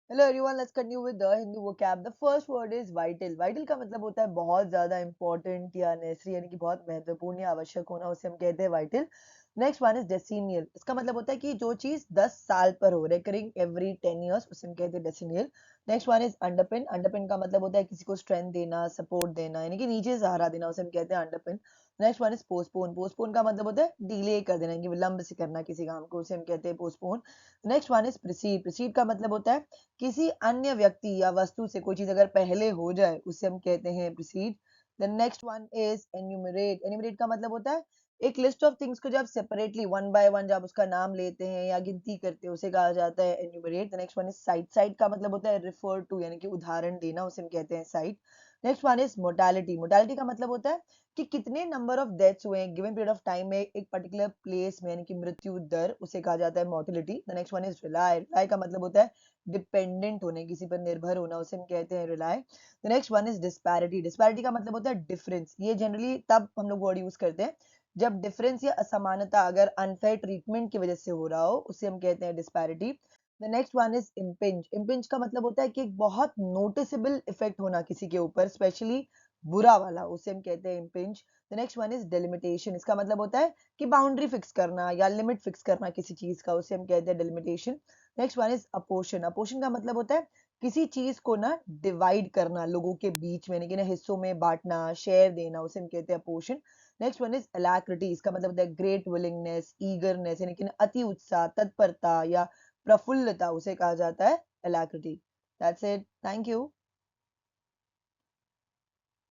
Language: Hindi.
Hello everyone, let's continue with the Hindi vocab. The first word is vital. Vital का मतलब होता है बहुत ज्यादा इंपॉर्टेंट या नेसेसरी, यानी कि बहुत महत्वपूर्ण या आवश्यक होना, उसे हम कहते हैं vital. Next one is decennial. इसका मतलब होता है कि जो चीज 10 साल पर हो, रिकरिंग एवरी 10 ईयर्स, उसे हम कहते हैं decennial. Next one is underpin. Underpin का मतलब होता है किसी को स्ट्रेंथ देना, सपोर्ट देना, यानी कि नीचे सहारा देना, उसे हम कहते हैं अंडरपिन। Next one is postpone. Postpone का मतलब होता है डिले कर देना, कि विलंब से करना किसी काम को, उसे हम कहते हैं postpone. Next one is preceded. Preceded का मतलब होता है किसी अन्य व्यक्ति या वस्तु से कोई चीज अगर पहले हो जाए, उसे हम कहते हैं preceded. The next one is enumerate. Enumerate का मतलब होता है एक लिस्ट ऑफ थिंग्स को जब सेपरेटली वन बाय वन जब उसका नाम लेते हैं या गिनती करते हैं, उसे कहा जाता है enumerate. The next one is site. Site का मतलब होता है रिफर टू, यानी कि उदाहरण देना, उसे हम कहते हैं site. Next one is mortality. Mortality का मतलब होता है कि कितने नंबर ऑफ डेथ्स हुए गिवन पीरियड ऑफ टाइम में एक पर्टिकुलर प्लेस में, यानी कि मृत्यु दर, उसे कहा जाता है mortality. The next one is rely. Rely का मतलब होता है डिपेंडेंट होने, किसी पर निर्भर होना, उसे हम कहते हैं rely. The next one is disparity. Disparity का मतलब होता है डिफरेंस। ये जनरली तब हम लोग वर्ड यूज करते हैं जब डिफरेंस या असमानता अगर अनफेयर ट्रीटमेंट की वजह से हो रहा हो, उसे हम कहते हैं disparity. The next one is impinge. Impinge का मतलब होता है कि एक बहुत नोटिसेबल इफेक्ट होना किसी के ऊपर, स्पेशली बुरा वाला, उसे हम कहते हैं impinge. The next one is delimitation. इसका मतलब होता है कि बाउंड्री फिक्स करना या लिमिट फिक्स करना किसी चीज का, उसे हम कहते हैं delimitation. Next one is apportion. Apportion का मतलब होता है किसी चीज को ना डिवाइड करना लोगों के बीच में, यानी कि ना हिस्सों में बांटना, शेयर देना, उसे हम कहते हैं apportion. Next one is alacrity. इसका मतलब होता है ग्रेट विलिंगनेस, ईगरनेस, यानी कि ना अति उत्साह, तत्परता या प्रफुल्लता, उसे कहा जाता है alacrity. That's it, thank you.